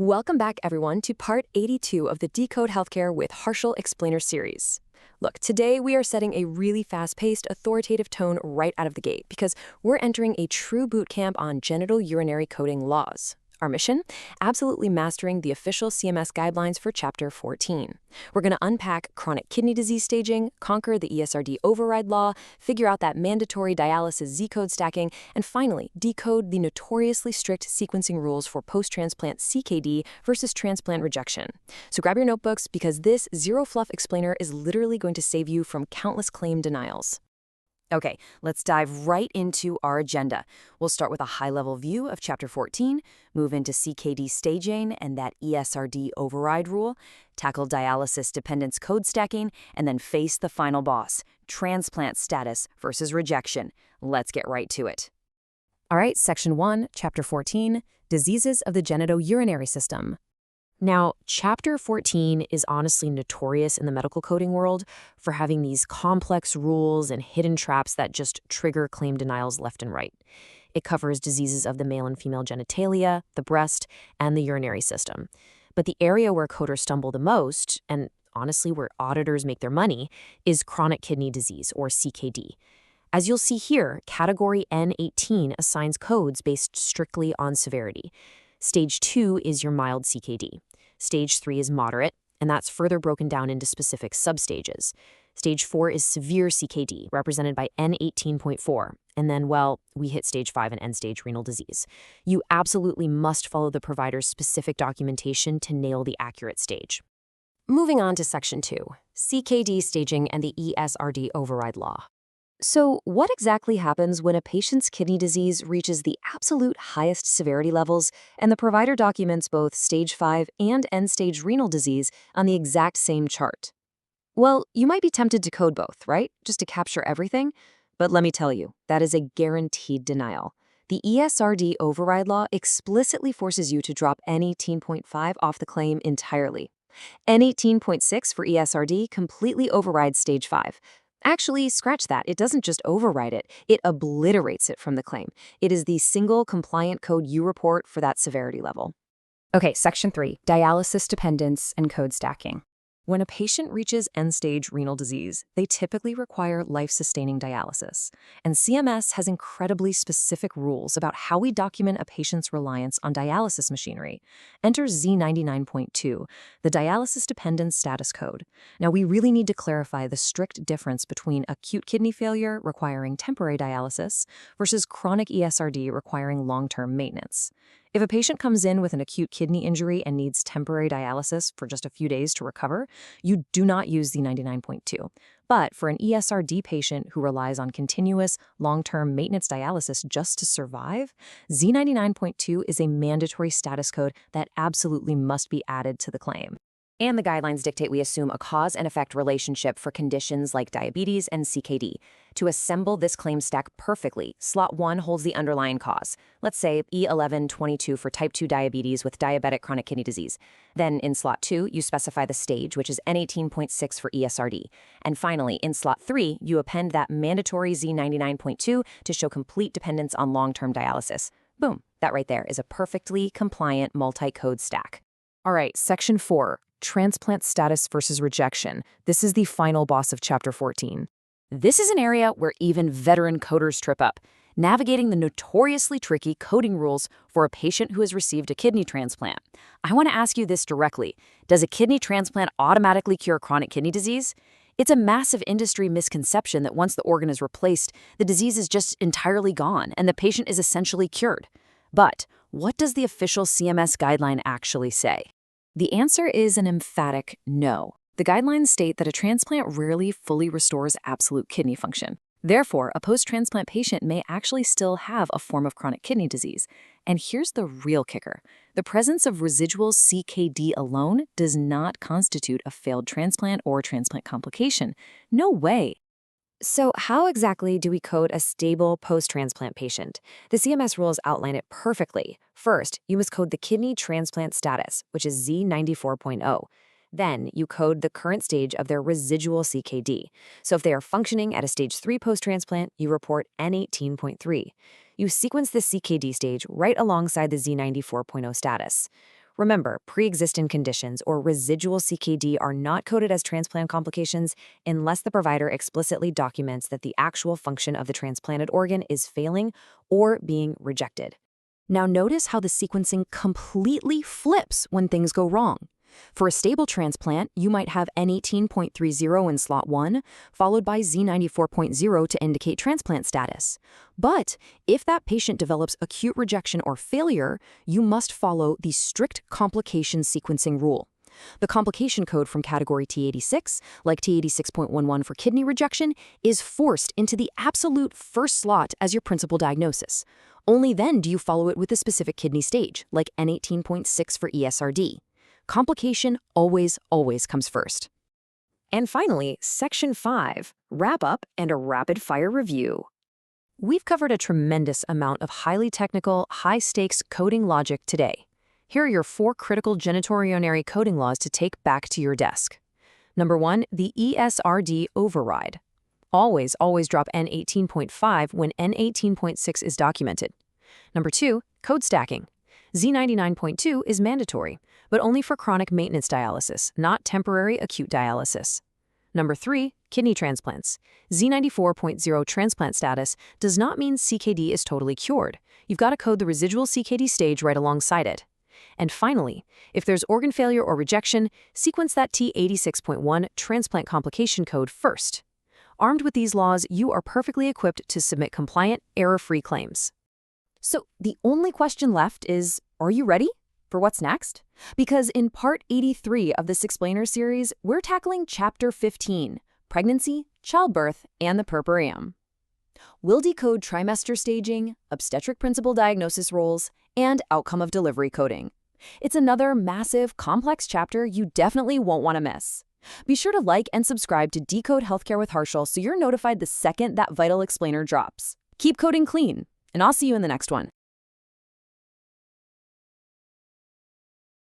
Welcome back, everyone, to part 82 of the Decode Healthcare with Harshal Explainer series. Look, today we are setting a really fast-paced, authoritative tone right out of the gate because we're entering a true boot camp on genital urinary coding laws. Our mission? Absolutely mastering the official CMS guidelines for Chapter 14. We're going to unpack chronic kidney disease staging, conquer the ESRD override law, figure out that mandatory dialysis Z-code stacking, and finally, decode the notoriously strict sequencing rules for post-transplant CKD versus transplant rejection. So grab your notebooks because this zero-fluff explainer is literally going to save you from countless claim denials. Okay, let's dive right into our agenda. We'll start with a high-level view of Chapter 14, move into CKD staging and that ESRD override rule, tackle dialysis dependence code stacking, and then face the final boss, transplant status versus rejection. Let's get right to it. All right, Section 1, Chapter 14, Diseases of the Genitourinary System. Now, Chapter 14 is honestly notorious in the medical coding world for having these complex rules and hidden traps that just trigger claim denials left and right. It covers diseases of the male and female genitalia, the breast, and the urinary system. But the area where coders stumble the most, and honestly where auditors make their money, is chronic kidney disease, or CKD. As you'll see here, Category N18 assigns codes based strictly on severity. Stage 2 is your mild CKD. Stage 3 is moderate, and that's further broken down into specific substages. Stage 4 is severe CKD, represented by N18.4. And then, well, we hit Stage 5 and end-stage renal disease. You absolutely must follow the provider's specific documentation to nail the accurate stage. Moving on to Section 2, CKD staging and the ESRD override law. So what exactly happens when a patient's kidney disease reaches the absolute highest severity levels and the provider documents both stage 5 and end-stage renal disease on the exact same chart? Well, you might be tempted to code both, right? Just to capture everything. But let me tell you, that is a guaranteed denial. The ESRD override law explicitly forces you to drop N18.5 off the claim entirely. N18.6 for ESRD completely overrides stage 5. Actually, scratch that. It doesn't just override it, it obliterates it from the claim. It is the single compliant code you report for that severity level. Okay, Section 3, dialysis dependence and code stacking. When a patient reaches end-stage renal disease, they typically require life-sustaining dialysis. And CMS has incredibly specific rules about how we document a patient's reliance on dialysis machinery. Enter Z99.2, the dialysis dependence status code. Now, we really need to clarify the strict difference between acute kidney failure requiring temporary dialysis versus chronic ESRD requiring long-term maintenance. If a patient comes in with an acute kidney injury and needs temporary dialysis for just a few days to recover, you do not use Z99.2. But for an ESRD patient who relies on continuous, long-term maintenance dialysis just to survive, Z99.2 is a mandatory status code that absolutely must be added to the claim. And the guidelines dictate we assume a cause and effect relationship for conditions like diabetes and CKD. To assemble this claim stack perfectly, slot 1 holds the underlying cause. Let's say E1122 for type 2 diabetes with diabetic chronic kidney disease. Then in slot 2, you specify the stage, which is N18.6 for ESRD. And finally, in slot 3, you append that mandatory Z99.2 to show complete dependence on long-term dialysis. Boom, that right there is a perfectly compliant multi-code stack. All right, Section 4. Transplant status versus rejection. This is the final boss of Chapter 14. This is an area where even veteran coders trip up, navigating the notoriously tricky coding rules for a patient who has received a kidney transplant. I want to ask you this directly. Does a kidney transplant automatically cure chronic kidney disease? It's a massive industry misconception that once the organ is replaced, the disease is just entirely gone and the patient is essentially cured. But what does the official CMS guideline actually say? The answer is an emphatic no. The guidelines state that a transplant rarely fully restores absolute kidney function. Therefore, a post-transplant patient may actually still have a form of chronic kidney disease. And here's the real kicker. The presence of residual CKD alone does not constitute a failed transplant or transplant complication. No way. So how exactly do we code a stable post-transplant patient? The CMS rules outline it perfectly. First, you must code the kidney transplant status, which is Z94.0. Then you code the current stage of their residual CKD. So if they are functioning at a stage 3 post-transplant, you report N18.3. You sequence the CKD stage right alongside the Z94.0 status. Remember, pre-existing conditions or residual CKD are not coded as transplant complications unless the provider explicitly documents that the actual function of the transplanted organ is failing or being rejected. Now notice how the sequencing completely flips when things go wrong. For a stable transplant, you might have N18.30 in slot 1, followed by Z94.0 to indicate transplant status. But if that patient develops acute rejection or failure, you must follow the strict complication sequencing rule. The complication code from category T86, like T86.11 for kidney rejection, is forced into the absolute first slot as your principal diagnosis. Only then do you follow it with a specific kidney stage, like N18.6 for ESRD. Complication always comes first. And finally, Section 5, Wrap Up and a Rapid Fire Review. We've covered a tremendous amount of highly technical, high-stakes coding logic today. Here are your 4 critical genitourinary coding laws to take back to your desk. Number 1, the ESRD override. Always drop N18.5 when N18.6 is documented. Number 2, code stacking. Z99.2 is mandatory, but only for chronic maintenance dialysis, not temporary acute dialysis. Number 3, kidney transplants. Z94.0 transplant status does not mean CKD is totally cured. You've got to code the residual CKD stage right alongside it. And finally, if there's organ failure or rejection, sequence that T86.1 transplant complication code first. Armed with these laws, you are perfectly equipped to submit compliant, error-free claims. So the only question left is, are you ready for what's next? Because in part 83 of this Explainer series, we're tackling Chapter 15, Pregnancy, Childbirth, and the Puerperium. We'll decode trimester staging, obstetric principal diagnosis roles, and outcome of delivery coding. It's another massive, complex chapter you definitely won't want to miss. Be sure to like and subscribe to Decode Healthcare with Harshal so you're notified the second that vital explainer drops. Keep coding clean, and I'll see you in the next one.